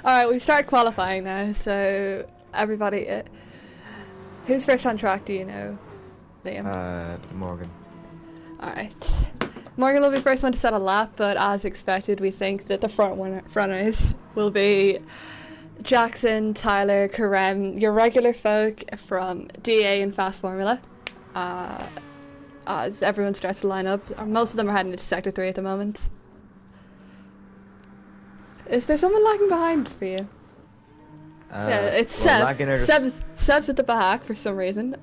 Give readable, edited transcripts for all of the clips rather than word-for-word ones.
Alright, we've started qualifying now, so everybody... who's first on track, do you know, Liam? Morgan. Alright. Morgan will be first one to set a lap, but as expected, we think that the frontrunners will be Jackson, Tyler, Karem, your regular folk from DA and Fast Formula. As everyone starts to line up, most of them are heading into Sector 3 at the moment. Is there someone lagging behind for you? Yeah, it's Seb. Seb's at the back for some reason.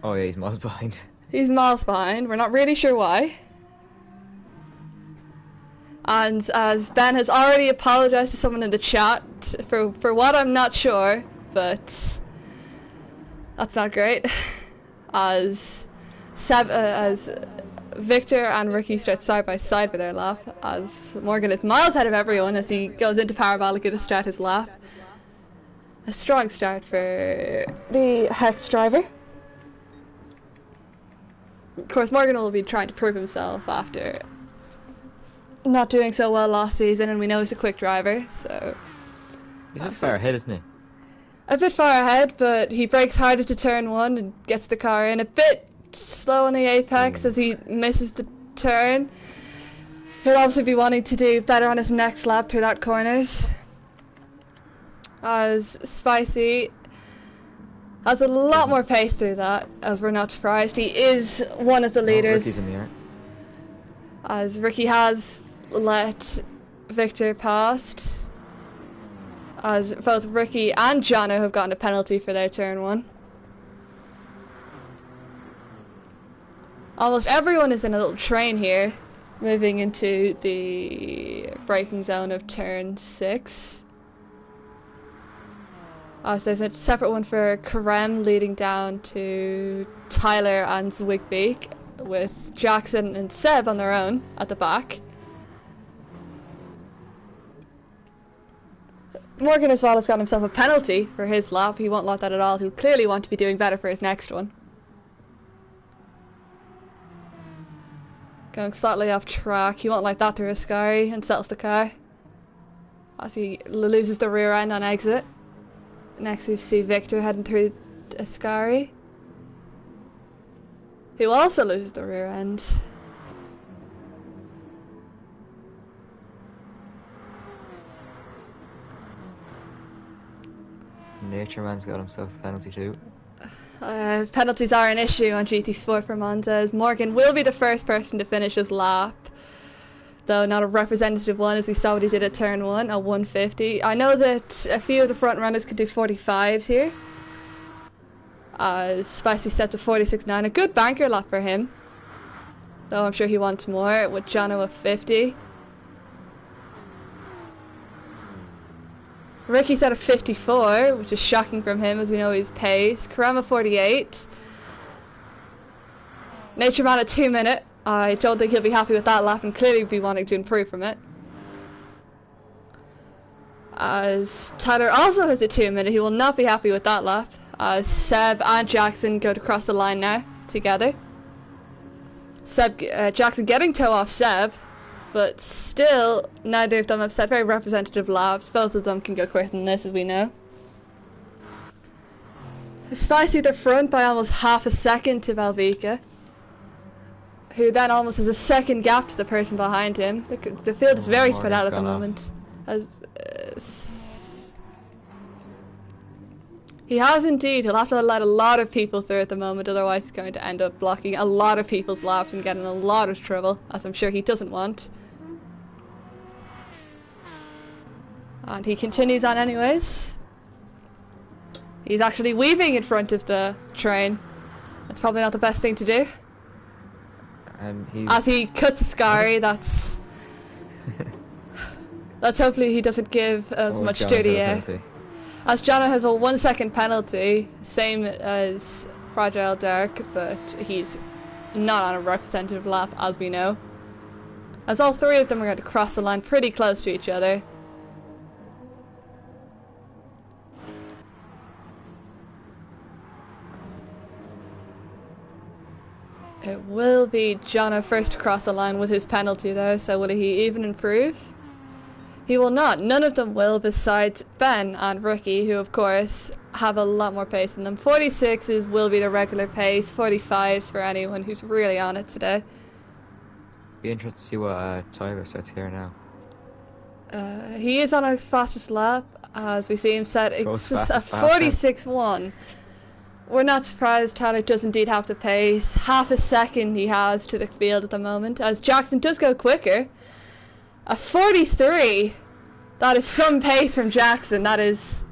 Oh yeah, he's miles behind. He's miles behind. We're not really sure why. And as Ben has already apologized to someone in the chat for what, I'm not sure, but that's not great. As Victor and Ricky start side by side for their lap, as Morgan is miles ahead of everyone as he goes into Parabolica to start his lap. A strong start for the Hex driver. Of course, Morgan will be trying to prove himself after not doing so well last season, and we know he's a quick driver, so... He's a bit far ahead, isn't he? A bit far ahead, but he brakes hard into turn 1 and gets the car in. A bit slow on the apex as he misses the turn. He'll obviously be wanting to do better on his next lap through that corners. As Spicy has a lot more pace through that, as we're not surprised. He is one of the leaders. Ricky's in the air. As Ricky has let Victor past. As both Ricky and Jono have gotten a penalty for their turn 1. Almost everyone is in a little train here, moving into the braking zone of turn 6. So there's a separate one for Karem leading down to Tyler and Zwigbeek, with Jackson and Seb on their own at the back. Morgan as well has got himself a penalty for his lap. He won't like that at all. He'll clearly want to be doing better for his next one. Going slightly off track. He won't like that through Ascari and settles the car. As he loses the rear end on exit. Next we see Victor heading through Ascari, who also loses the rear end. Nature Man's got himself a penalty too. Penalties are an issue on GT Sport for Monza, as Morgan will be the first person to finish his lap. Though not a representative one, as we saw what he did at turn 1, a 150. I know that a few of the front runners could do 45s here. Spicy set to 46.9, a good banker lap for him. Though I'm sure he wants more, with Jono a 50. Ricky's at a 54, which is shocking from him, as we know his pace. Karama 48. Nature Man at 2 minute. I don't think he'll be happy with that lap and clearly be wanting to improve from it. As Tyler also has a 2 minute, he will not be happy with that lap. As Seb and Jackson go to cross the line now, together. Jackson getting toe off Seb, but still neither of them have set very representative laps. Both of them can go quicker than this, as we know. Spicy the front by almost half a second to Valvica, who then almost has a second gap to the person behind him. The field is very spread out at the moment. He has indeed. He'll have to let a lot of people through at the moment, otherwise he's going to end up blocking a lot of people's laps and getting a lot of trouble, as I'm sure he doesn't want. And he continues on anyways. He's actually weaving in front of the train. That's probably not the best thing to do. As he cuts Ascari, that's hopefully he doesn't give as much dirty air. As Jana has a 1 second penalty, same as Fragile Dark, but he's not on a representative lap, as we know. As all three of them are going to cross the line pretty close to each other. It will be Jono first to cross the line with his penalty though, so will he even improve? He will not. None of them will, besides Ben and Ricky, who of course have a lot more pace than them. 46s will be the regular pace, 45s for anyone who's really on it today. Be interested to see what Tyler sets here now. He is on a fastest lap, as we see him set a Goes fast, 46.1. We're not surprised Tyler does indeed have the pace. Half a second he has to the field at the moment, as Jackson does go quicker. A 43. That is some pace from Jackson. That is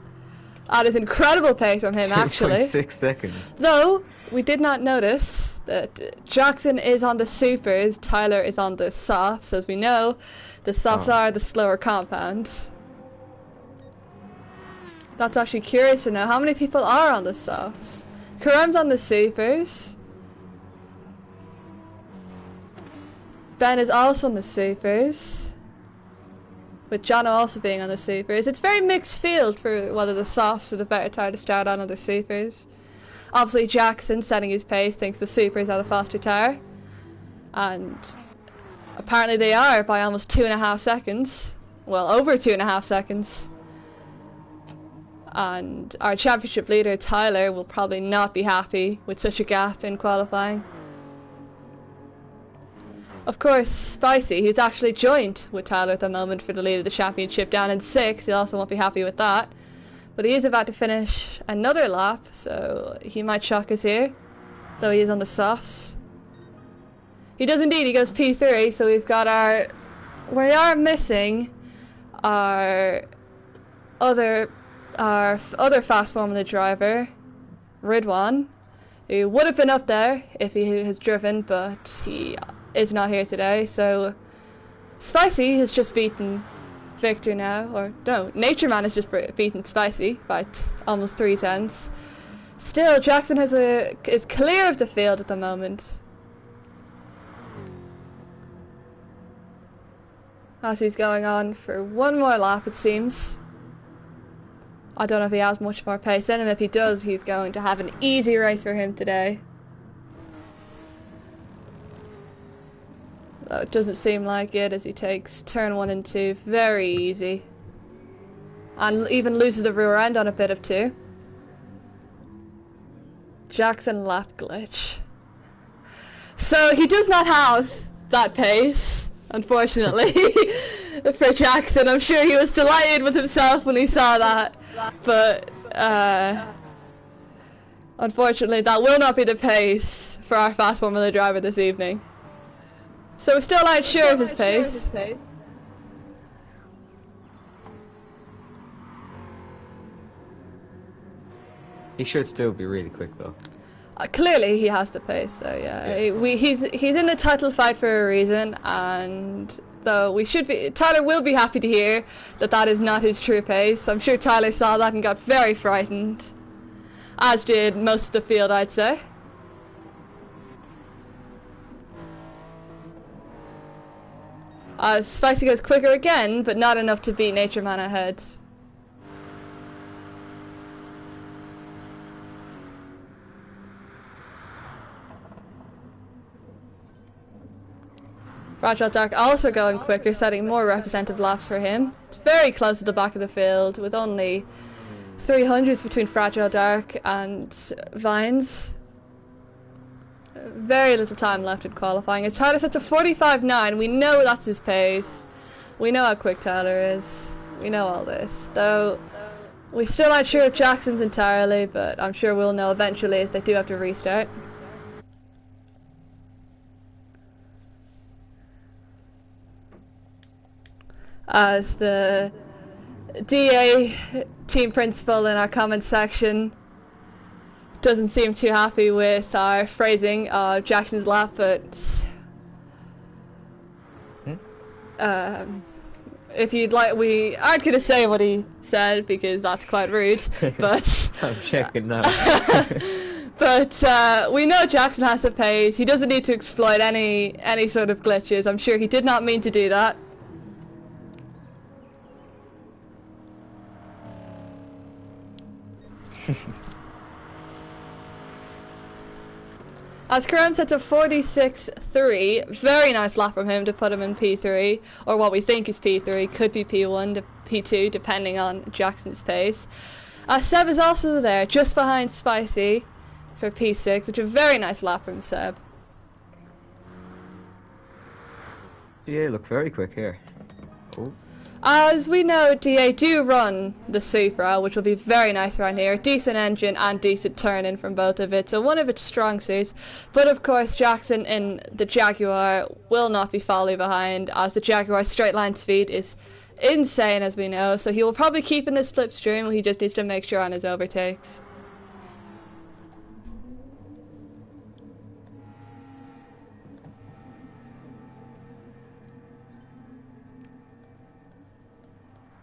incredible pace from him, actually. 6 seconds. Though we did not notice that Jackson is on the supers, Tyler is on the softs. As we know, the softs are the slower compound. That's actually curious to know how many people are on the softs. Karem's on the supers. Ben is also on the supers, with Jono also being on the supers. It's very mixed field for whether the softs are the better tire to start on or the supers. Obviously Jackson, setting his pace, thinks the supers are the faster tire, and apparently they are by almost 2.5 seconds. Well, over 2.5 seconds. And our championship leader Tyler will probably not be happy with such a gap in qualifying. Of course, Spicy, who's actually joined with Tyler at the moment for the lead of the championship, down in 6th, he also won't be happy with that. But he is about to finish another lap, so he might shock us here, though he is on the softs. He does indeed, he goes P3, so we've got we are missing our other fast Formula driver, Ridwan, who would have been up there if he has driven, but he is not here today. So Spicy has just beaten Victor now, or no, Nature Man has just beaten Spicy by almost 3/10. Still, Jackson is clear of the field at the moment, as he's going on for one more lap, it seems. I don't know if he has much more pace in him. If he does, he's going to have an easy race for him today. Though it doesn't seem like it, as he takes turn 1 and 2 very easy. And even loses the rear end on a bit of 2. Jackson lap glitch. So he does not have that pace, unfortunately, for Jackson. I'm sure he was delighted with himself when he saw that. But unfortunately that will not be the pace for our fast Formula driver this evening. So we're still not sure of his pace. He should still be really quick though. Clearly he has the pace, so yeah. He's in the title fight for a reason, and though Tyler will be happy to hear that that is not his true pace. I'm sure Tyler saw that and got very frightened, as did most of the field, I'd say. As Spicy goes quicker again, but not enough to beat Nature Man ahead. Fragile Dark also going quicker, setting more representative laps for him. It's very close to the back of the field, with only 300s between Fragile Dark and Vines. Very little time left in qualifying. As Tyler sets a 45.9, we know that's his pace. We know how quick Tyler is. We know all this. Though, we're still not sure if Jackson's entirely, but I'm sure we'll know eventually, as they do have to restart. As the DA team principal in our comments section doesn't seem too happy with our phrasing of Jackson's lap, but if you'd like, we aren't going to say what he said because that's quite rude, but I'm checking now. But we know Jackson has the pace. He doesn't need to exploit any sort of glitches. I'm sure he did not mean to do that. As Karam sets a 46 P3. Very nice lap from him to put him in P3, or what we think is P3, could be P1 to P2 depending on Jackson's pace. Seb is also there, just behind Spicy for P6, which is a very nice lap from Seb. Yeah, look very quick here. Oh. As we know, DA do run the Supra, which will be very nice around here. Decent engine and decent turn-in from both of it, so one of its strong suits. But of course, Jackson in the Jaguar will not be falling behind, as the Jaguar's straight line speed is insane, as we know. So he will probably keep in the slipstream, he just needs to make sure on his overtakes.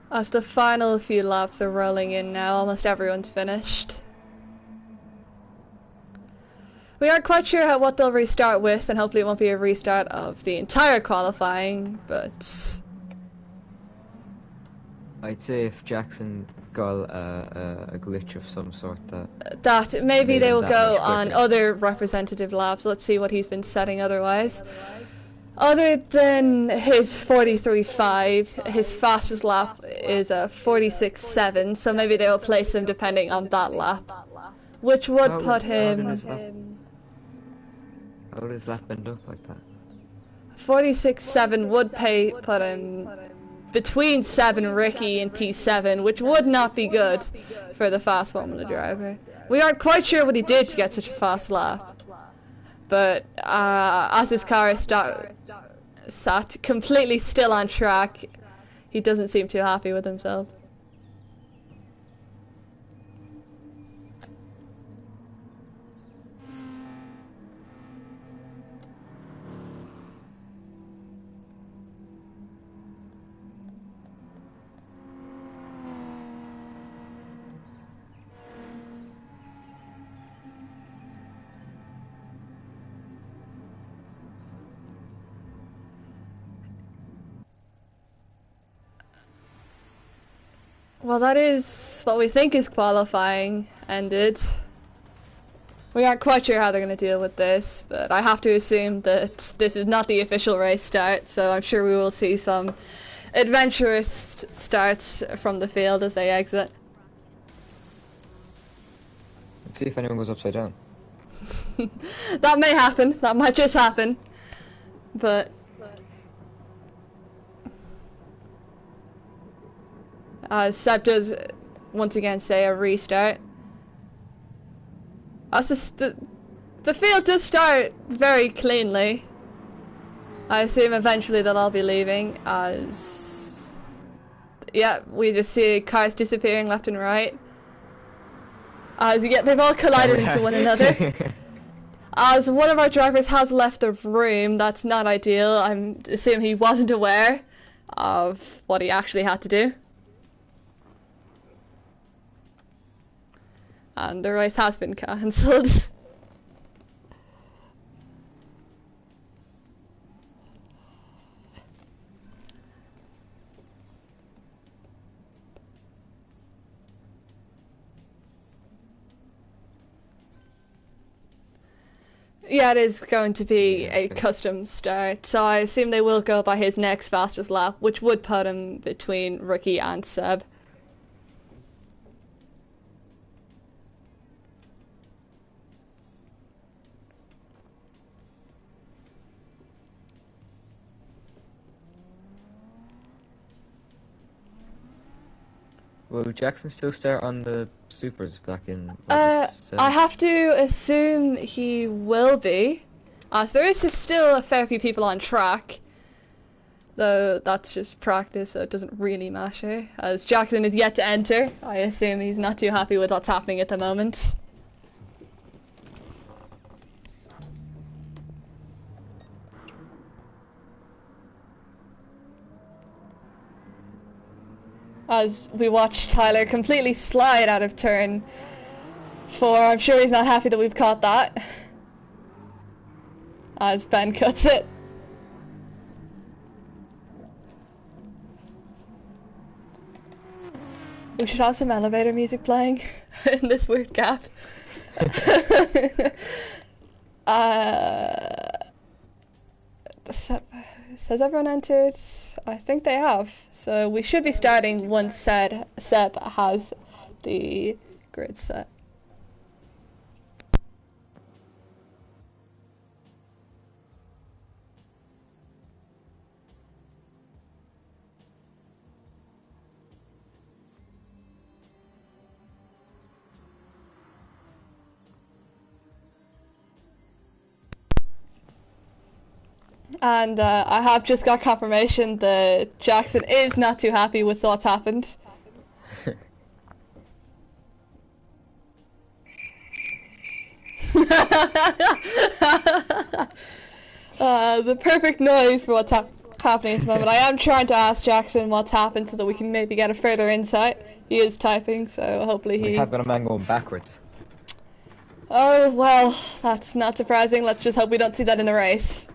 As the final few laps are rolling in now, almost everyone's finished. We aren't quite sure what they'll restart with, and hopefully it won't be a restart of the entire qualifying, but... I'd say if Jackson got a glitch of some sort that maybe they will go on quicker. other representative laps. Let's see what he's been setting otherwise. Other than his 43.5, his fastest lap is a 46.7, so maybe they will place him depending on that lap, which would put him... How would his lap end up like that? 46.7 would put him between Seb and Ricky in P7, which would not be good for the fast Formula driver. We aren't quite sure what he did to get such a fast lap, but as his car is sat completely still on track, he doesn't seem too happy with himself. Well, that is what we think is qualifying ended. We aren't quite sure how they're going to deal with this, but I have to assume that this is not the official race start, so I'm sure we will see some adventurous starts from the field as they exit. Let's see if anyone goes upside down. That may happen, that might just happen, but... Seb does once again say a restart. The field does start very cleanly. I assume eventually they'll all be leaving as... Yeah, we just see cars disappearing left and right. As yeah, they've all collided into one another. As one of our drivers has left the room, that's not ideal. I'm assuming he wasn't aware of what he actually had to do. And the race has been cancelled. Yeah, it is going to be a custom start, so I assume they will go by his next fastest lap, which would put him between Ricky and Seb. Will Jackson still start on the Supers back in... I have to assume he will be, as there is still a fair few people on track, though that's just practice, so it doesn't really matter, as Jackson is yet to enter. I assume he's not too happy with what's happening at the moment. As we watch Tyler completely slide out of turn 4. I'm sure he's not happy that we've caught that. As Ben cuts it. We should have some elevator music playing in this weird gap. Has everyone entered? I think they have. So we should be starting once Seb has the grid set. And I have just got confirmation that Jackson is not too happy with what's happened. The perfect noise for what's happening at the moment. I am trying to ask Jackson what's happened so that we can maybe get a further insight. He is typing, so hopefully he... We have got a man going backwards. Oh, well, that's not surprising. Let's just hope we don't see that in the race.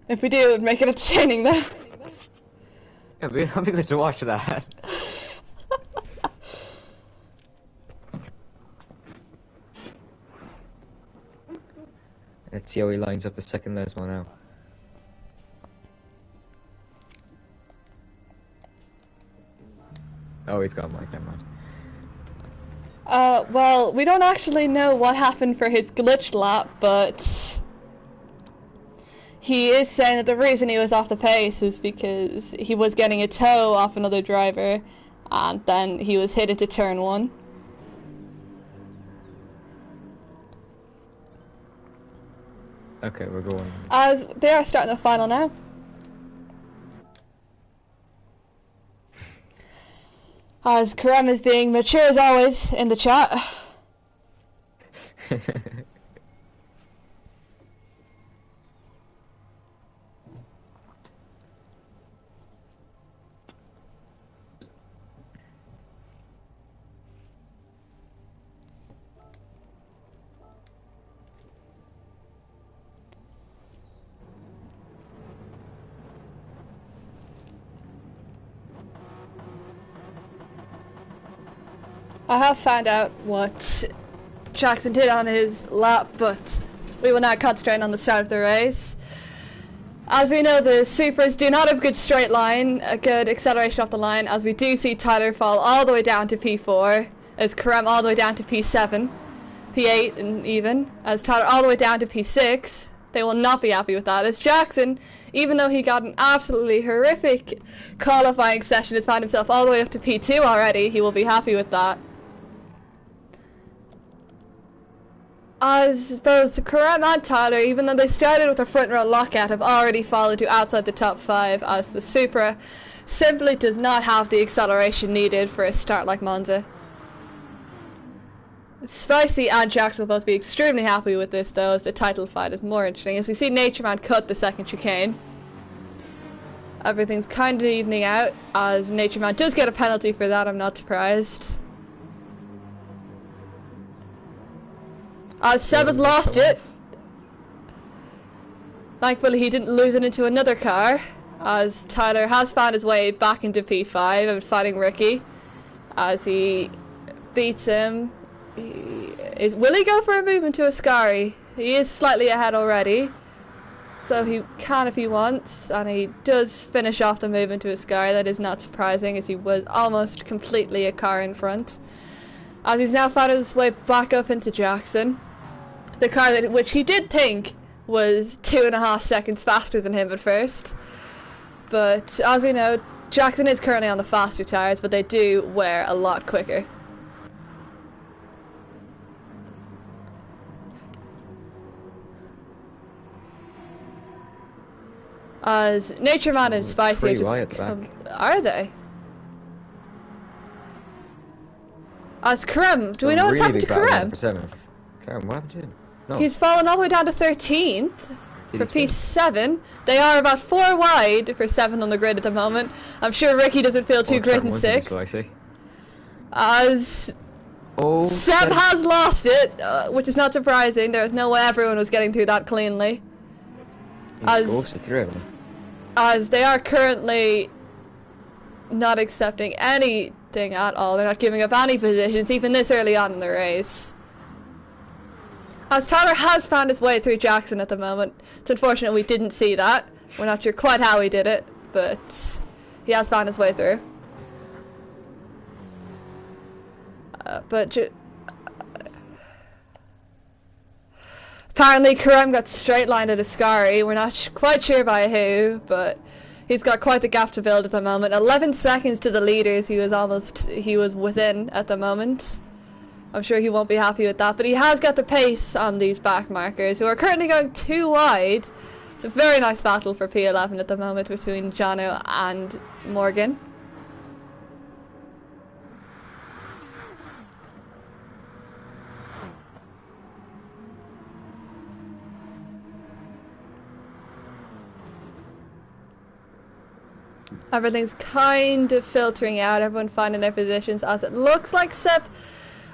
If we do, it would make it entertaining, though. Yeah, I'll be good to watch that. Let's see how he lines up a second Lesmo now. Oh, he's got Mike, never mind. Well, we don't actually know what happened for his glitch lap, but... he is saying that the reason he was off the pace is because he was getting a tow off another driver, and then he was hit into turn 1. Okay, we're going. As they are starting the final now. As Karem is being mature as always in the chat. I have found out what Jackson did on his lap, but we will now concentrate on the start of the race. As we know, the Supras do not have a good straight line, a good acceleration off the line, as we do see Tyler fall all the way down to P4, as Karem all the way down to P7, P8 and even, as Tyler all the way down to P6. They will not be happy with that, as Jackson, even though he got an absolutely horrific qualifying session, has found himself all the way up to P2 already, he will be happy with that. As both Karem and Tyler, even though they started with a front row lockout, have already fallen to outside the top 5, as the Supra simply does not have the acceleration needed for a start like Monza. Spicy and Jax will both be extremely happy with this though, as the title fight is more interesting, as we see Nature Man cut the second chicane. Everything's kind of evening out, as Nature Man does get a penalty for that, I'm not surprised. Seb has lost it. Thankfully he didn't lose it into another car, as Tyler has found his way back into P5 and fighting Ricky, as he beats him. Will he go for a move into Ascari? He is slightly ahead already, so he can if he wants, and he does finish off the move into Ascari. That is not surprising, as he was almost completely a car in front. As he's now found his way back up into Jackson, the car that which he did think was 2.5 seconds faster than him at first. But as we know, Jackson is currently on the faster tyres, but they do wear a lot quicker. As Nature Man and Spicy just are they? As Karem, do we know what's happened to Karem? Karem, what happened to him? No. He's fallen all the way down to 13th for P7. They are about 4 wide for 7th on the grid at the moment. I'm sure Ricky doesn't feel too great in 6th. As Seb has lost it, which is not surprising. There's no way everyone was getting through that cleanly. As they are currently not accepting anything at all. They're not giving up any positions, even this early on in the race. As Tyler has found his way through Jackson at the moment. It's unfortunate we didn't see that. We're not sure quite how he did it, but he has found his way through. Apparently Karem got straight lined at Ascari. We're not quite sure by who, but he's got quite the gap to build at the moment. 11 seconds to the leaders. He was within at the moment. I'm sure he won't be happy with that, but he has got the pace on these back markers, who are currently going too wide. It's a very nice battle for P11 at the moment between Jono and Morgan. Everything's kind of filtering out, everyone finding their positions, as it looks like Seb,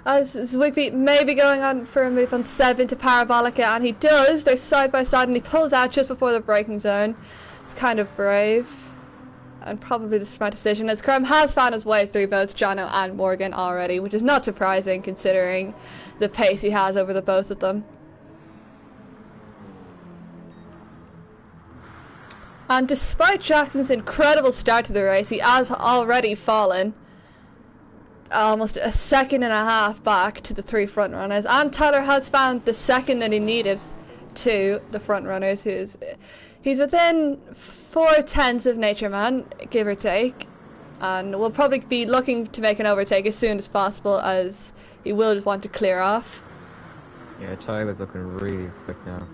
as Zwigby may be going on for a move on Seb into Parabolica, and he does. They're side by side, and he pulls out just before the braking zone. It's kind of brave, and probably the smart decision, as Krem has found his way through both Jono and Morgan already, which is not surprising considering the pace he has over the both of them. And despite Jackson's incredible start to the race, he has already fallen almost a second and a half back to the three front runners, and Tyler has found the second that he needed to the front runners. He's within 4/10 of Nature Man, give or take, and will probably be looking to make an overtake as soon as possible, as he will just want to clear off. Yeah, Tyler's looking really quick now.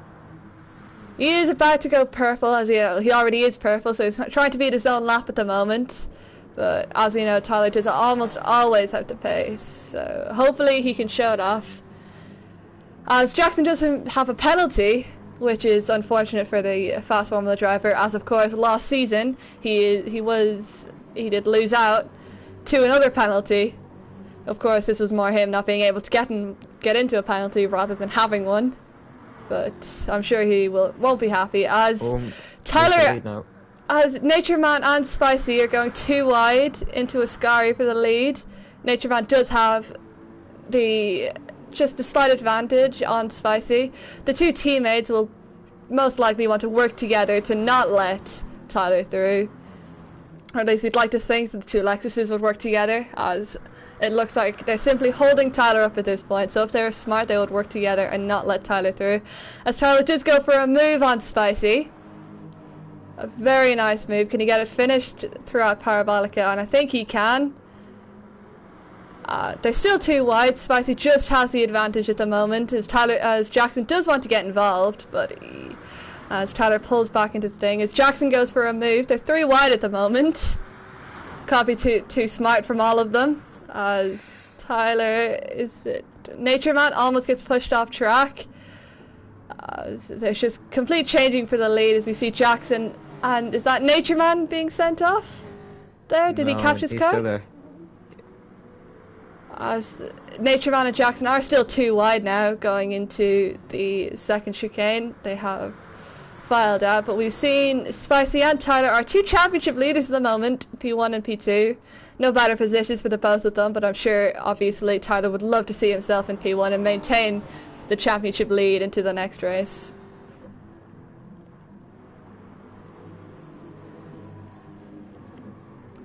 He is about to go purple, as he already is purple, so he's trying to beat his own lap at the moment. But as we know, Tyler does almost always have the pace, so hopefully he can show it off. As Jackson doesn't have a penalty, which is unfortunate for the fast Formula driver, as of course last season he did lose out to another penalty. Of course, this was more him not being able to get into a penalty rather than having one. But I'm sure he won't be happy, as Tyler, as Nature Man and Spicy are going too wide into Ascari for the lead. Nature Man does have just a slight advantage on Spicy. The two teammates will most likely want to work together to not let Tyler through. Or at least we'd like to think that the two Lexuses would work together, as it looks like they're simply holding Tyler up at this point. So if they were smart, they would work together and not let Tyler through. As Tyler does go for a move on Spicy. A very nice move. Can he get it finished throughout Parabolica? And I think he can. They're still too wide. Spicy just has the advantage at the moment, as Jackson does want to get involved, but as Tyler pulls back into the thing, as Jackson goes for a move. They're three wide at the moment. Can't be too smart from all of them. As Nature Man almost gets pushed off track. There's just complete changing for the lead as we see Jackson. And is that Nature Man being sent off there? Did he catch his car? Still there. As Nature Man and Jackson are still too wide now going into the second chicane. They have filed out, but we've seen Spicy and Tyler are two championship leaders at the moment, P1 and P2. No better positions for the both of them, but I'm sure obviously Tyler would love to see himself in P1 and maintain the championship lead into the next race.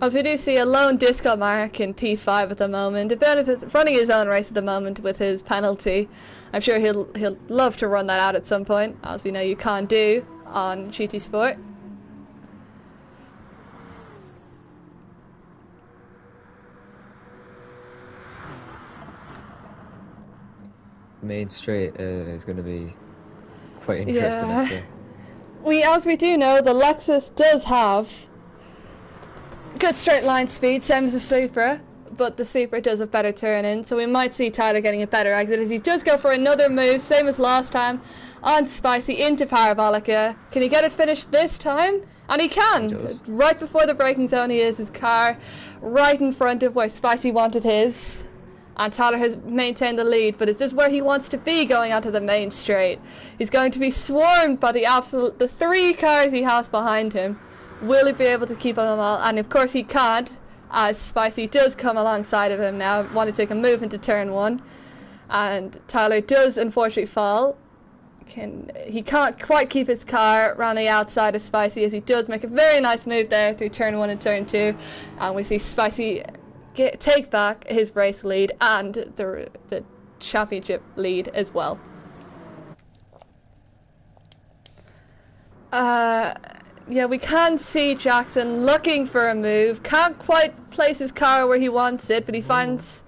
As we do see a lone disco mark in P5 at the moment, running his own race at the moment with his penalty. I'm sure he'll love to run that out at some point, as we know you can't do on GT Sport. Main straight is going to be quite interesting. Yeah. As we do know, the Lexus does have good straight line speed, same as the Supra, but the Supra does have better turn-in, so we might see Tyler getting a better exit as he does go for another move, same as last time, on Spicy into Parabolica. Can he get it finished this time? And he can! Right before the braking zone, he is his car right in front of where Spicy wanted his. And Tyler has maintained the lead, but it's just where he wants to be going onto the main straight. He's going to be swarmed by the three cars he has behind him. Will he be able to keep on them all? And of course he can't, as Spicy does come alongside of him now, want to take a move into turn one. And Tyler does unfortunately fall. He can't quite keep his car around the outside of Spicy, as he does make a very nice move there through turn 1 and turn 2, and we see Spicy take back his race lead and the championship lead as well. Yeah, we can see Jackson looking for a move, can't quite place his car where he wants it, but he finds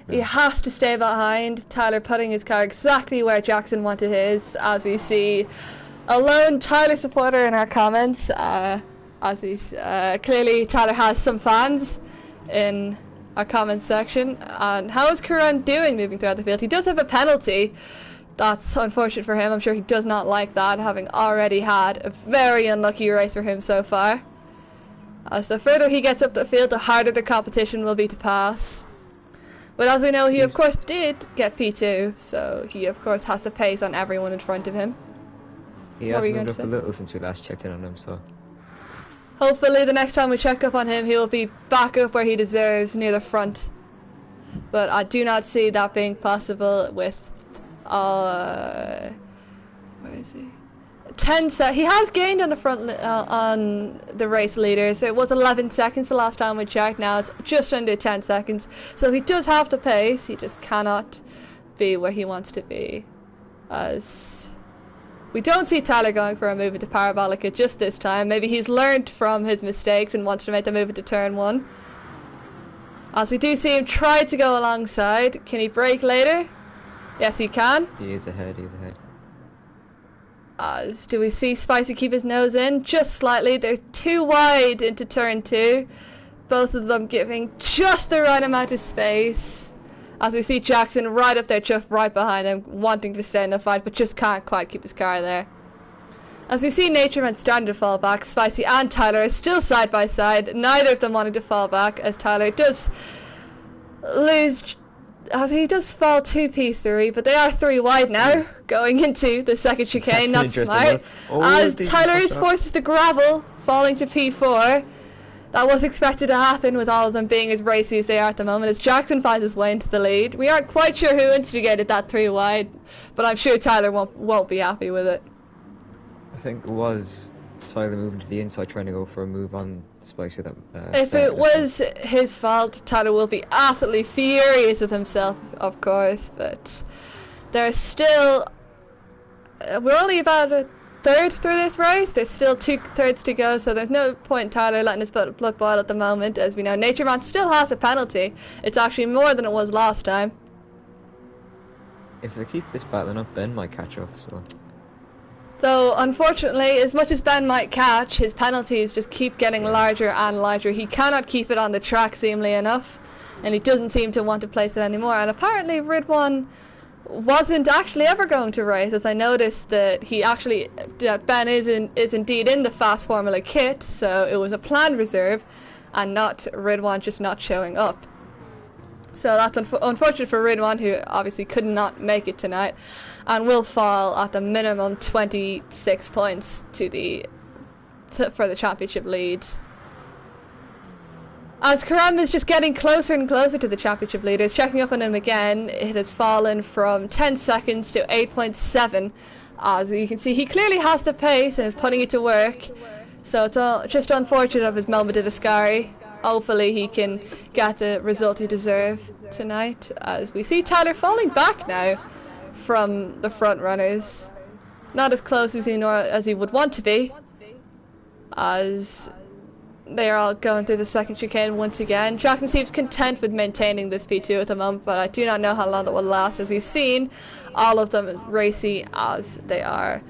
he has to stay behind. Tyler putting his car exactly where Jackson wanted his, as we see a lone Tyler supporter in our comments. As we clearly Tyler has some fans in our comments section. And how is Karan doing moving throughout the field? He does have a penalty. That's unfortunate for him. I'm sure he does not like that, having already had a very unlucky race for him so far. As the further he gets up the field, the harder the competition will be to pass. But as we know, he of course did get P2, so he of course has to pace on everyone in front of him. He has moved up a little since we last checked in on him, so... Hopefully the next time we check up on him, he will be back up where he deserves, near the front. But I do not see that being possible with... where is he? He has gained on the front on the race leaders. It was 11 seconds the last time we checked. Now it's just under 10 seconds. So he does have to pace. He just cannot be where he wants to be. As we don't see Tyler going for a move into Parabolica just this time. Maybe he's learned from his mistakes and wants to make the move into turn 1. As we do see him try to go alongside. Can he brake later? Yes, he can. He is ahead. He is ahead. Do we see Spicy keep his nose in? Just slightly. They're too wide into turn 2. Both of them giving just the right amount of space. As we see Jackson right up there, just right behind him, wanting to stay in the fight, but just can't quite keep his car there. As we see Natureman starting to fall back, Spicy and Tyler are still side by side. Neither of them wanting to fall back, as Tyler does lose... As he does fall 2 P3, but they are 3 wide now, going into the second chicane. Not smart. As Tyler is forced to the gravel, falling to P4. That was expected to happen with all of them being as racy as they are at the moment, as Jackson finds his way into the lead. We aren't quite sure who instigated that 3 wide, but I'm sure Tyler won't be happy with it. I think it was Tyler moving to the inside, trying to go for a move on Spicy. That if it was his fault, Tyler will be absolutely furious with himself, of course, but there's still... we're only about a third through this race. There's still 2/3 to go, so there's no point in Tyler letting his blood boil at the moment. As we know, Natureman still has a penalty. It's actually more than it was last time. If they keep this battling up, Ben might catch up, so... Though, unfortunately, as much as Ben might catch, his penalties just keep getting larger and larger. He cannot keep it on the track, seemingly enough, and he doesn't seem to want to place it anymore. And apparently Ridwan wasn't actually ever going to race, as I noticed that Ben is indeed in the Fast Formula kit, so it was a planned reserve, and not Ridwan just not showing up. So that's unfortunate for Ridwan, who obviously could not make it tonight, and will fall at the minimum 26 points for the championship lead. As Karam is just getting closer and closer to the championship leaders, checking up on him again, it has fallen from 10 seconds to 8.7. As you can see, he clearly has the pace and is putting it to work. So it's just unfortunate of his moment of Ascari. Hopefully he can get the result he deserves tonight. As we see Tyler falling back now from the front runners. Not as close as he would want to be, as they are all going through the second chicane once again. Jackson seems content with maintaining this P2 at the moment, but I do not know how long that will last, as we've seen all of them racy as they are.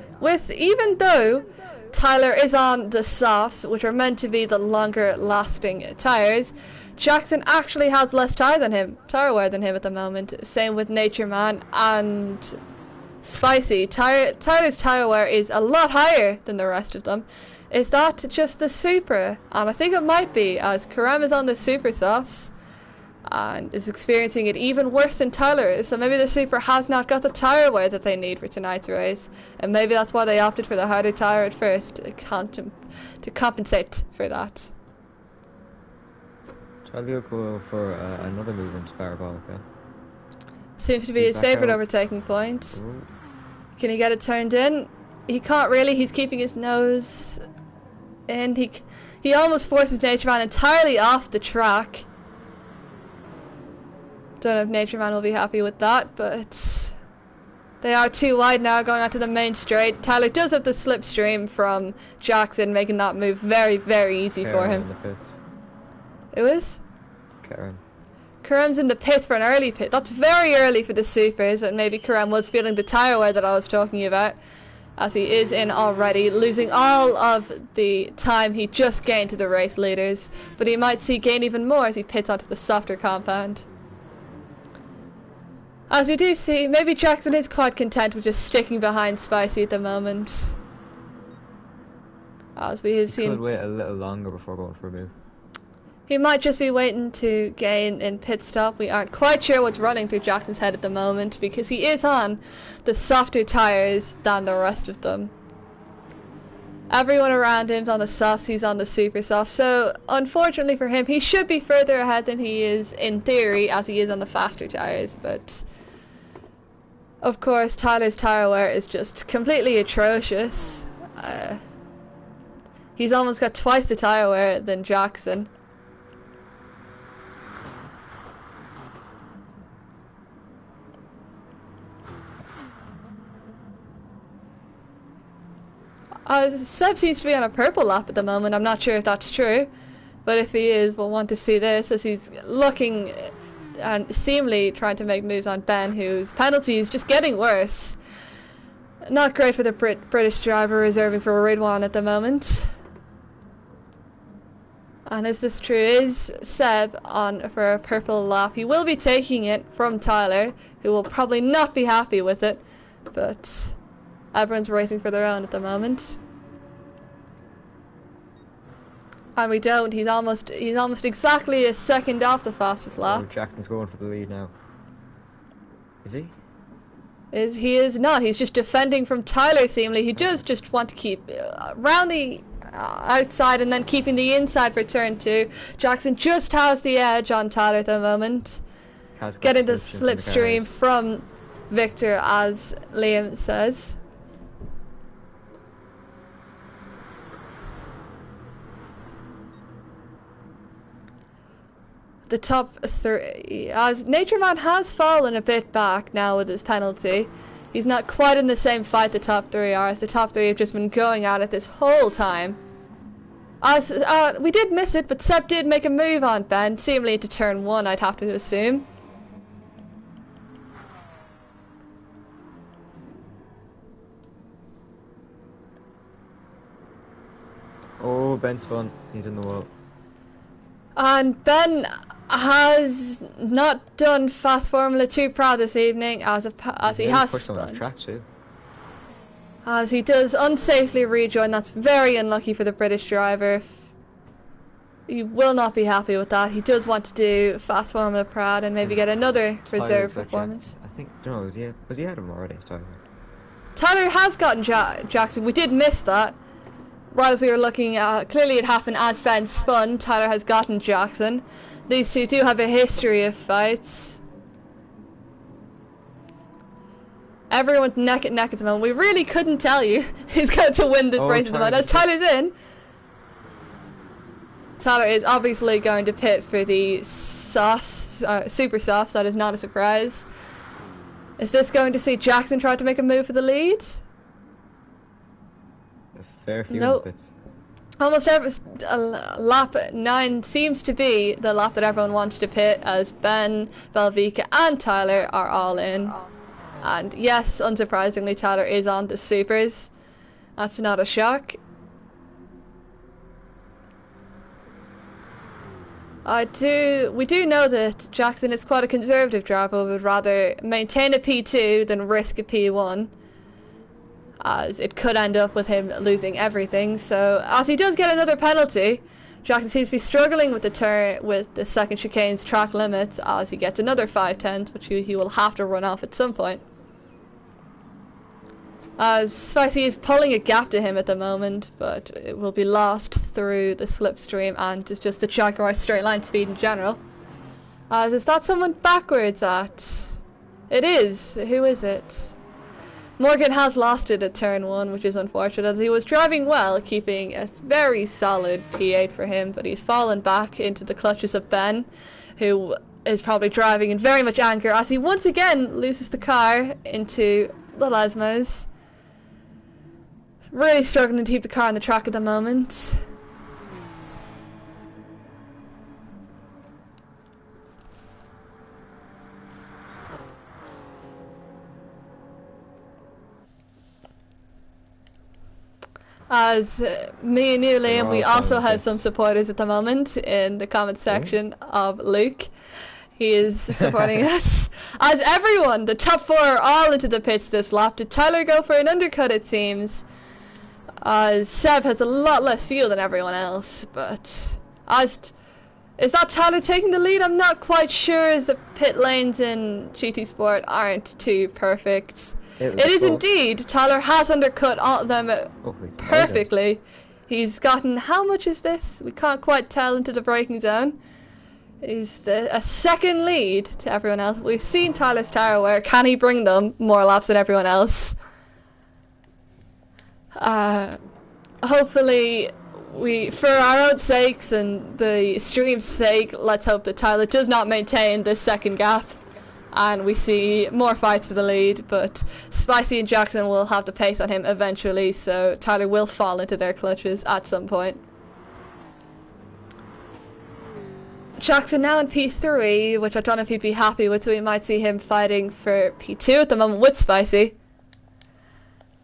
Even though Tyler is on the softs, which are meant to be the longer lasting tires, Jackson actually has less tire wear than him at the moment. Same with Natureman and Spicy. Tyler's tire wear is a lot higher than the rest of them. Is that just the Supra? And I think it might be, as Karam is on the Super Softs and is experiencing it even worse than Tyler is. So maybe the Supra has not got the tire wear that they need for tonight's race, and maybe that's why they opted for the harder tire at first, to compensate for that. Charlie will go for another move into Parabolica. Seems to be his favourite overtaking point. Ooh. Can he get it turned in? He can't really. He's keeping his nose in. He almost forces Nature Man entirely off the track. Don't know if Nature Man will be happy with that, but they are too wide now going onto the main straight. Tyler does have the slipstream from Jackson, making that move very, very easy for him. In the pits. Who is? Karen. Karam's in the pit for an early pit. That's very early for the supers, but maybe Karam was feeling the tyre wear that I was talking about, as he is in already, losing all of the time he just gained to the race leaders, but he might see gain even more as he pits onto the softer compound. As we do see, maybe Jackson is quite content with just sticking behind Spicy at the moment. As we have seen, Could wait a little longer before going for a move. He might just be waiting to gain in pit stop. We aren't quite sure what's running through Jackson's head at the moment, because he is on the softer tyres than the rest of them. Everyone around him's on the softs, he's on the super soft, so unfortunately for him, he should be further ahead than he is in theory, as he is on the faster tyres, but of course Tyler's tyre wear is just completely atrocious. He's almost got twice the tyre wear than Jackson. Seb seems to be on a purple lap at the moment. I'm not sure if that's true, but if he is, we'll want to see this, as he's looking and seemingly trying to make moves on Ben, whose penalty is just getting worse. Not great for the British driver reserving for a Red One at the moment. And is this true? Is Seb on for a purple lap? He will be taking it from Tyler, who will probably not be happy with it, but everyone's racing for their own at the moment. And we don't. He's almost exactly a second off the fastest lap. Oh, Jackson's going for the lead now. Is he? He is not. He's just defending from Tyler seemingly. He does just want to keep round the outside and then keeping the inside for turn 2. Jackson just has the edge on Tyler at the moment. Getting the slipstream from Victor, as Liam says. The top 3, as Nature Man has fallen a bit back now with his penalty. He's not quite in the same fight the top 3 are, as the top 3 have just been going at it this whole time. As we did miss it, but Seb did make a move on Ben, seemingly into turn 1, I'd have to assume. Oh, Ben spun. He's in the wall. And Ben has not done fast Formula 2 proud this evening, as he has spun. Off track too. As he does unsafely rejoin. That's very unlucky for the British driver. He will not be happy with that. He does want to do fast Formula proud and maybe get another reserve performance. I think, no, was he ahead of him already, Tyler? Tyler has gotten Jackson. We did miss that. Right as we were looking at, clearly it happened as Ben spun. Tyler has gotten Jackson. These two do have a history of fights. Everyone's neck and neck at the moment. We really couldn't tell you who's going to win this race at the moment. As Tyler's in, Tyler is obviously going to pit for the softs, super softs. That is not a surprise. Is this going to see Jackson try to make a move for the lead? Fair few nope. bits. Almost every lap 9 seems to be the lap that everyone wants to pit, as Ben, Belvika and Tyler are all in. And yes, unsurprisingly, Tyler is on the supers. That's not a shock. We do know that Jackson is quite a conservative driver, would rather maintain a P2 than risk a P1. As it could end up with him losing everything. So as he does get another penalty, Jackson seems to be struggling with the second chicane's track limits, as he gets another 5/10, which he will have to run off at some point. As Spicy is pulling a gap to him at the moment, but it will be lost through the slipstream and just the Jaguar straight line speed in general. As is that someone backwards at? It is. Who is it? Morgan has lost it at turn 1, which is unfortunate, as he was driving well, keeping a very solid P8 for him, but he's fallen back into the clutches of Ben, who is probably driving in very much anger as he once again loses the car into the Lesmos. Really struggling to keep the car on the track at the moment. As me and you, Liam, we also have some supporters at the moment in the comment section of Luke. He is supporting us. As everyone, the top 4 are all into the pits this lap. Did Tyler go for an undercut, it seems? Seb has a lot less fuel than everyone else, but is that Tyler taking the lead? I'm not quite sure, as the pit lanes in GT Sport aren't too perfect. It is indeed. Tyler has undercut all of them perfectly. He's gotten, how much is this? We can't quite tell, into the braking zone. He's a second lead to everyone else. We've seen Tyler's tire wear. Can he bring them more laps than everyone else? Hopefully, for our own sakes and the stream's sake, let's hope that Tyler does not maintain this second gap and we see more fights for the lead, but Spicy and Jackson will have the pace on him eventually, so Tyler will fall into their clutches at some point. Jackson now in P3, which I don't know if he'd be happy with, so we might see him fighting for P2 at the moment with Spicy.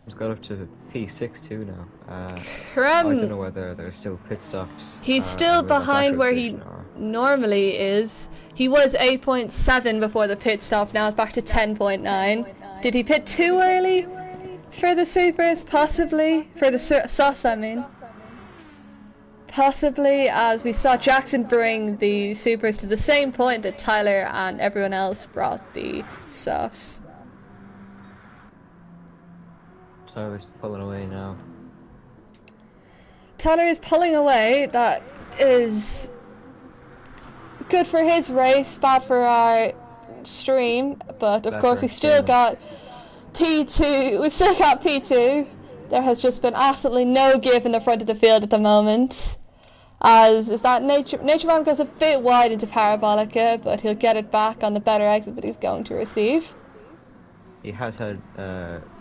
He's got up to P6 too now. I Krem, don't know whether there's still pit stops. He's still behind where he normally is. He was 8.7 before the pit stop, now it's back to 10.9. Did he pit too early for the supers? Possibly. For the softs, I mean. Possibly, as we saw Jackson bring the supers to the same point that Tyler and everyone else brought the softs. Tyler's pulling away now. Tyler is pulling away. That is good for his race, bad for our stream, but of course we've still got P2. We've still got P2. There has just been absolutely no give in the front of the field at the moment. As is that Natureman goes a bit wide into Parabolica, but he'll get it back on the better exit that he's going to receive. He has had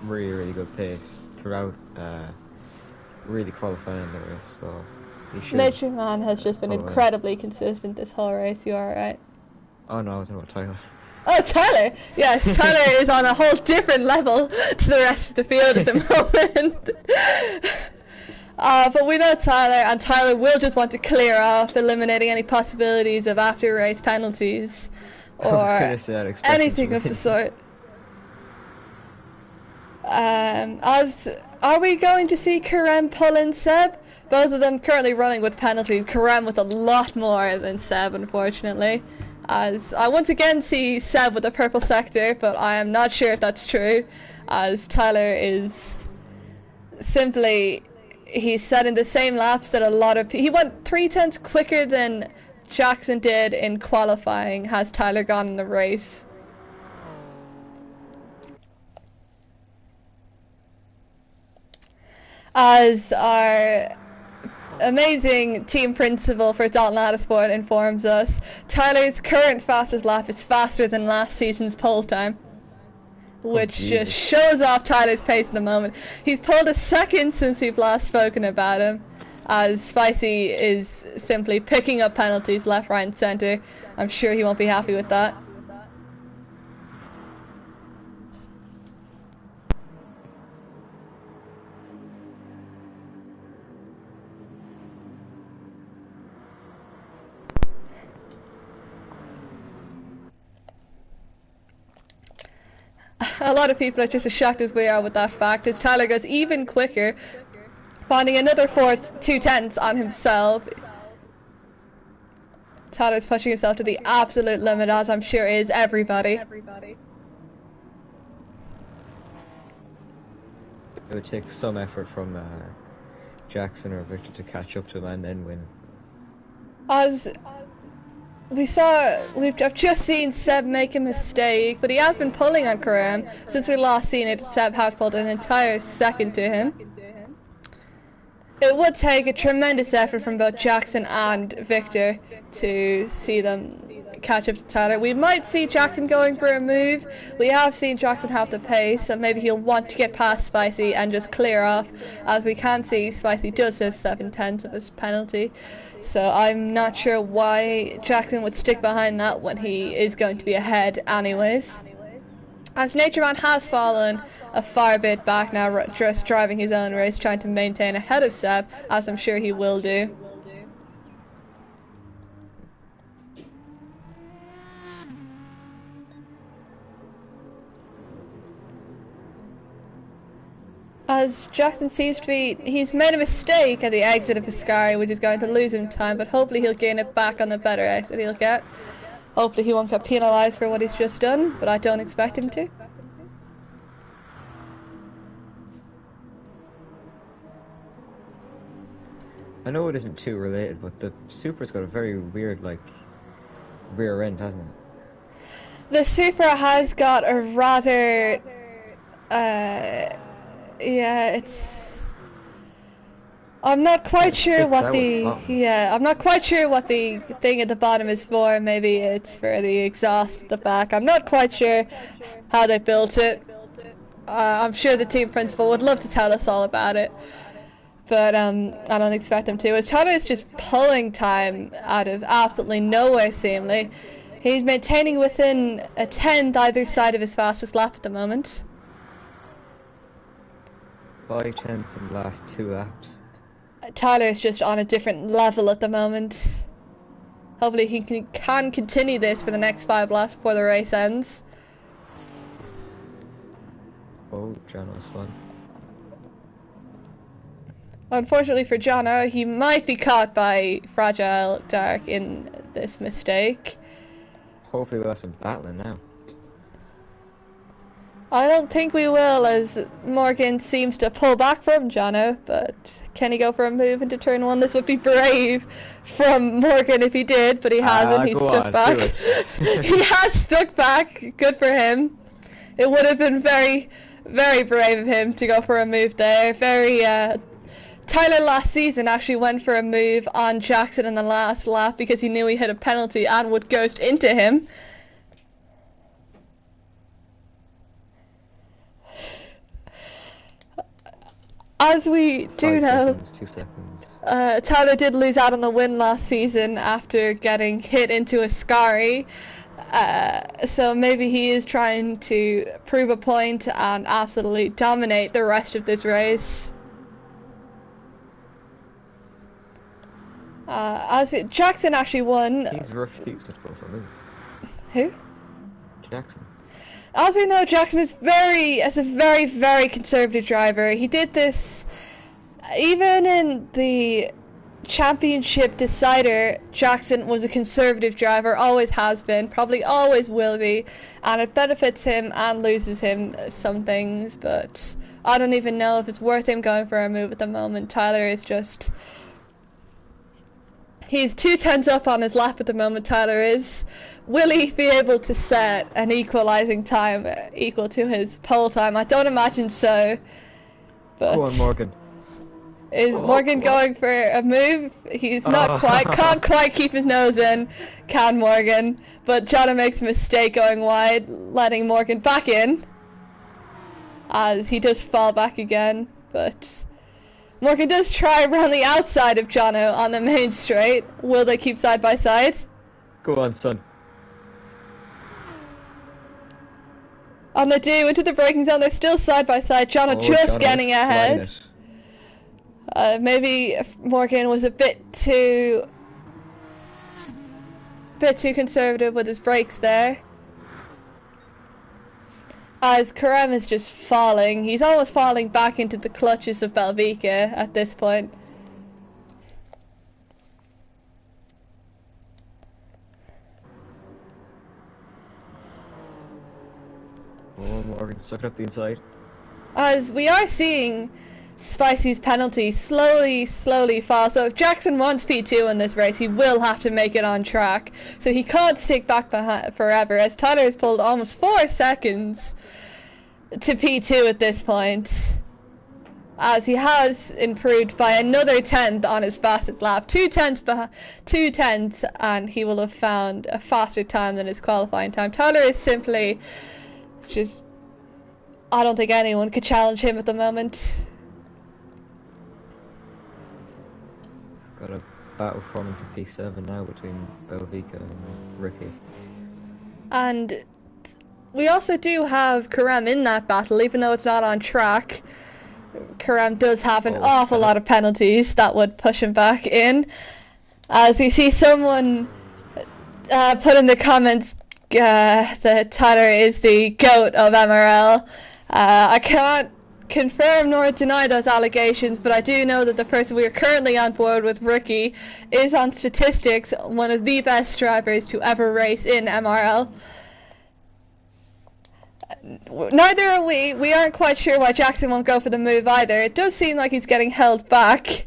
really good pace throughout, really qualifying in the race, so he should. Natureman has just been incredibly consistent this whole race, you are right. Oh no, I was talking about Tyler. Oh, Tyler! Yes, Tyler is on a whole different level to the rest of the field at the moment. But we know Tyler, and Tyler will just want to clear off, eliminating any possibilities of after-race penalties or anything of the sort. Are we going to see Kerem pull in Seb? Both of them currently running with penalties. Kerem with a lot more than Seb, unfortunately. As I once again see Seb with a purple sector, but I am not sure if that's true, as Tyler is simply, he's setting the same laps that a lot of he went 3/10 quicker than Jackson did in qualifying, has Tyler gone in the race. As our amazing team principal for Dalton Autosport informs us, Tyler's current fastest lap is faster than last season's pole time, which just shows off Tyler's pace at the moment. He's pulled a second since we've last spoken about him, as Spicy is simply picking up penalties left, right and centre. I'm sure he won't be happy with that. A lot of people are just as shocked as we are with that fact, as Tyler goes even quicker, finding another 2/10 on himself. Tyler's pushing himself to the absolute limit, as I'm sure is everybody. It would take some effort from Jackson or Victor to catch up to him and then win. I've just seen Seb make a mistake, but he has been pulling on Karam. Since we last seen it, Seb has pulled an entire second to him. It would take a tremendous effort from both Jackson and Victor to see them catch up to Tyler. We might see Jackson going for a move. We have seen Jackson have the pace, so maybe he'll want to get past Spicy and just clear off. As we can see, Spicy does have 7/10 of his penalty, so I'm not sure why Jackson would stick behind that when he is going to be ahead anyways. As Nature Man has fallen a far bit back now, just driving his own race, trying to maintain ahead of Seb, as I'm sure he will do. As Jackson seems to be, he's made a mistake at the exit of Ascari, which is going to lose him time, but hopefully he'll gain it back on the better exit he'll get. Hopefully he won't get penalised for what he's just done, but I don't expect him to. I know it isn't too related, but the Supra's got a very weird, like, rear end, hasn't it? The Supra has got a rather, yeah, it's... I'm not quite sure what the... Yeah, I'm not quite sure what the thing at the bottom is for. Maybe it's for the exhaust at the back. I'm not quite sure how they built it. I'm sure the team principal would love to tell us all about it. But I don't expect them to. As Tyler is just pulling time out of absolutely nowhere, seemingly. He's maintaining within a 10th either side of his fastest lap at the moment. 5/10 in the last 2 laps. Tyler is just on a different level at the moment. Hopefully he can continue this for the next 5 laps before the race ends. Oh, Jono's spun. Unfortunately for Jono, he might be caught by Fragile Dark in this mistake. Hopefully we'll have some battling now. I don't think we will, as Morgan seems to pull back from Jono, but can he go for a move into turn 1? This would be brave from Morgan if he did, but he hasn't. He's stuck back. He has stuck back. Good for him. It would have been very, very brave of him to go for a move there. Tyler last season actually went for a move on Jackson in the last lap because he knew he hit a penalty and would ghost into him. As we do know, 2 seconds. Tyler did lose out on the win last season after getting hit into a Scary. So maybe he is trying to prove a point and absolutely dominate the rest of this race. Jackson actually won. He's refused to go for a move. Who? Jackson. As we know, Jackson is a very, very conservative driver. He did this even in the championship decider. Jackson was a conservative driver, always has been, probably always will be, and it benefits him and loses him some things, but I don't even know if it's worth him going for a move at the moment. Tyler is just... He's 2/10 up on his lap at the moment, Tyler is. Will he be able to set an equalising time equal to his pole time? I don't imagine so. But go on, Morgan. Is Morgan going for a move? He's not can't quite keep his nose in, can Morgan? But Jono makes a mistake going wide, letting Morgan back in. As he does fall back again, but... Morgan does try around the outside of Jono on the main straight. Will they keep side by side? Go on, son. And they do, into the braking zone. They're still side by side. Jono just getting ahead. Maybe Morgan was a bit too conservative with his brakes there. As Karam is just falling. He's almost falling back into the clutches of Belvica at this point. Oh, Morgan sucking up the inside. As we are seeing Spicy's penalty slowly falls. So if Jackson wants P2 in this race, he will have to make it on track. So he can't stick back behind forever, as Tyler has pulled almost 4 seconds to P2 at this point, as he has improved by another 10th on his fastest lap. 2 tenths, and he will have found a faster time than his qualifying time. Tyler is simply just, I don't think anyone could challenge him at the moment. Got a battle forming for P7 now between Belvika and Ricky. And we also do have Karam in that battle, even though it's not on track. Karam does have an awful lot of penalties that would push him back in. As you see someone put in the comments that Tyler is the GOAT of MRL. I can't confirm nor deny those allegations, but I do know that the person we are currently on board with, Ricky, is on statistics one of the best drivers to ever race in MRL. Neither are we. We aren't quite sure why Jackson won't go for the move either. It does seem like he's getting held back.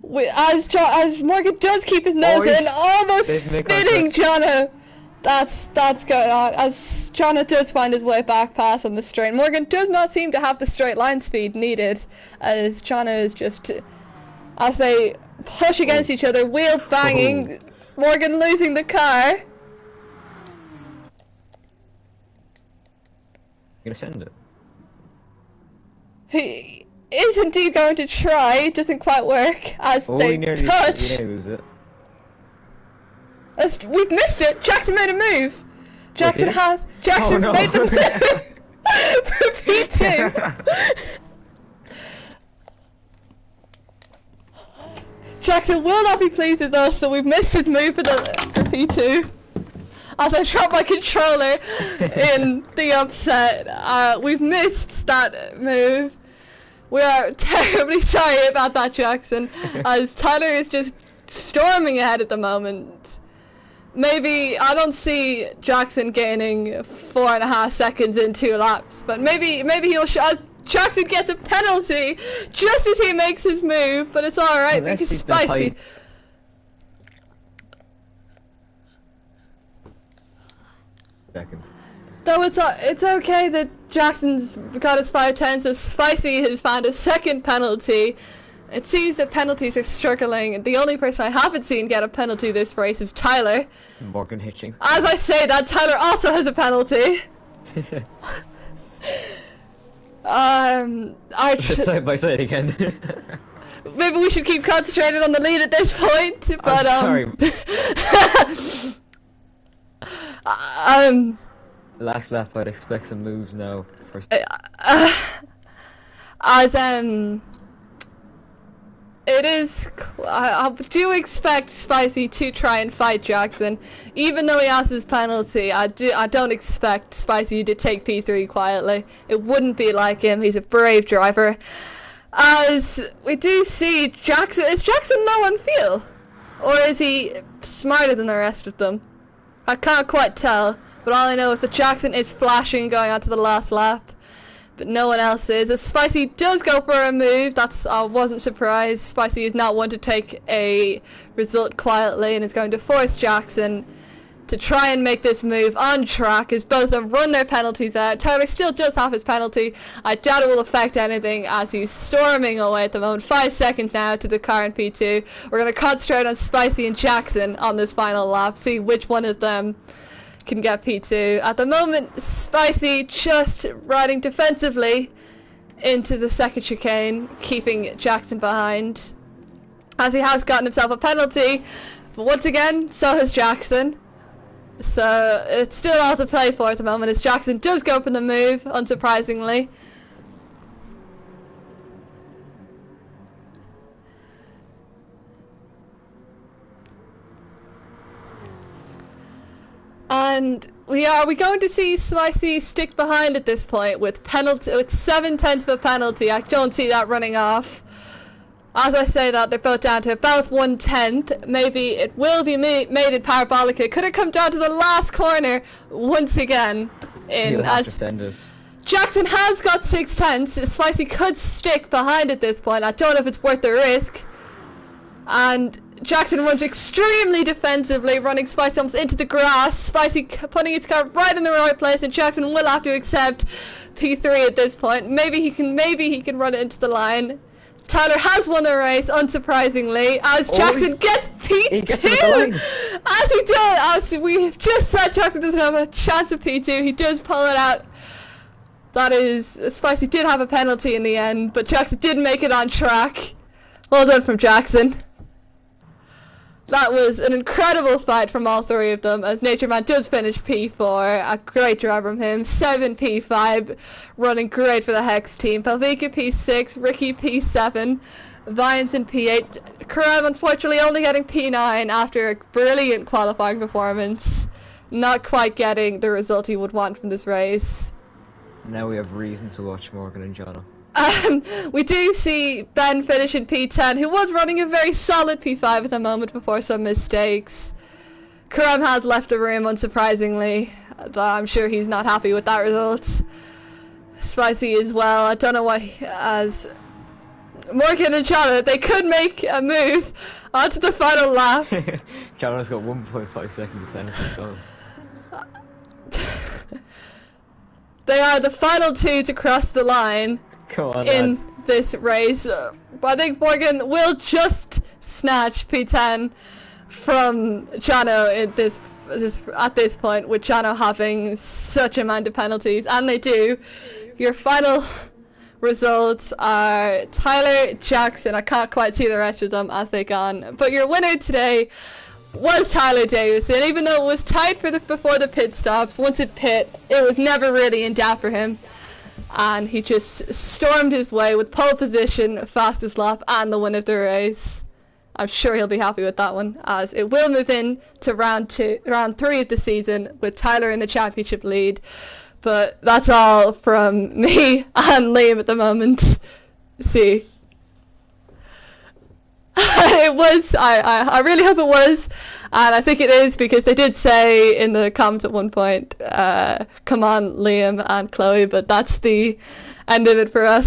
As Morgan does keep his nose in, almost spinning Jono. That's going on, as Jono does find his way back past on the straight. Morgan does not seem to have the straight line speed needed, as Jono is just, as they push against each other, wheel banging. Morgan losing the car. You're gonna send it? He is indeed going to try. It doesn't quite work as they touch. You nearly lose it. We've missed it. Jackson made a move. Jackson's made the move for P2. Jackson will not be pleased with us, so we've missed his move for P2. As I drop my controller in the upset, we've missed that move. We are terribly sorry about that, Jackson, as Tyler is just storming ahead at the moment. Maybe, I don't see Jackson gaining 4.5 seconds in 2 laps, but maybe he'll Jackson gets a penalty just as he makes his move, but it's alright because Spicy. Seconds. Though it's okay that Jackson's got his 5 tenths, so Spicy has found a second penalty. It seems that penalties are struggling. The only person I haven't seen get a penalty this race is Tyler. Morgan Hitchings. As I say that, Tyler also has a penalty. Side by side again. Maybe we should keep concentrated on the lead at this point, but last lap I'd expect some moves now. It is, I do expect Spicy to try and fight Jackson. Even though he has his penalty, I don't expect Spicy to take P3 quietly. It wouldn't be like him. He's a brave driver. As we do see Jackson, is Jackson low on fuel? Or is he smarter than the rest of them? I can't quite tell, but all I know is that Jackson is flashing going on to the last lap. But no one else is. As Spicy does go for a move, I wasn't surprised. Spicy is not one to take a result quietly and is going to force Jackson to try and make this move on track as both of them run their penalties out. Tyler still does have his penalty. I doubt it will affect anything as he's storming away at the moment. 5 seconds now to the car in P2. We're going to concentrate on Spicy and Jackson on this final lap, see which one of them can get P2. At the moment, Spicy just riding defensively into the second chicane, keeping Jackson behind, as he has gotten himself a penalty, but once again, so has Jackson. So it's still all to play for at the moment, as Jackson does go for the move, unsurprisingly. And are we going to see Spicy stick behind at this point with 7 tenths of a penalty? I don't see that running off. As I say that, they're both down to about 1/10. Maybe it will be made in Parabolica. Could it come down to the last corner once again? in He'll have to send it. Jackson has got 6/10. Spicy could stick behind at this point. I don't know if it's worth the risk. And Jackson runs extremely defensively, running Spicy almost into the grass. Spicy putting his car right in the right place, and Jackson will have to accept P3 at this point. Maybe he can run it into the line. Tyler has won the race, unsurprisingly, as Jackson gets P2! He gets to the line. As he does, as we have just said, Jackson doesn't have a chance of P2. He does pull it out. That is, Spicy did have a penalty in the end, but Jackson did make it on track. Well done from Jackson. That was an incredible fight from all three of them, as Nature Man does finish P4. A great drive from him. 7 P5, running great for the Hex team. Pelvika P6, Ricky P7, Viance in P8. Karam unfortunately only getting P9 after a brilliant qualifying performance. Not quite getting the result he would want from this race. Now we have reason to watch Morgan and Jono. We do see Ben finish in P10, who was running a very solid P5 at the moment before some mistakes. Karam has left the room, unsurprisingly. I'm sure he's not happy with that result. Spicy as well. I don't know why, as Morgan and Chana, they could make a move onto the final lap. Chana's got 1.5 seconds of penalty. They are the final two to cross the line. Come on, in lads. this race. I think Morgan will just snatch P10 from Jano at this point, with Jano having such amount of penalties, and they do. Your final results are Tyler, Jackson. I can't quite see the rest of them as they gone, but your winner today was Tyler Davison. Even though it was tight before the pit stops, once it pit, it was never really in doubt for him. And he just stormed his way with pole position, fastest lap, and the win of the race. I'm sure he'll be happy with that one, as it will move in to round 3 of the season with Tyler in the championship lead. But that's all from me and Liam at the moment. See. It was, I really hope it was, and I think it is, because they did say in the comments at one point, come on Liam and Chloe, but that's the end of it for us.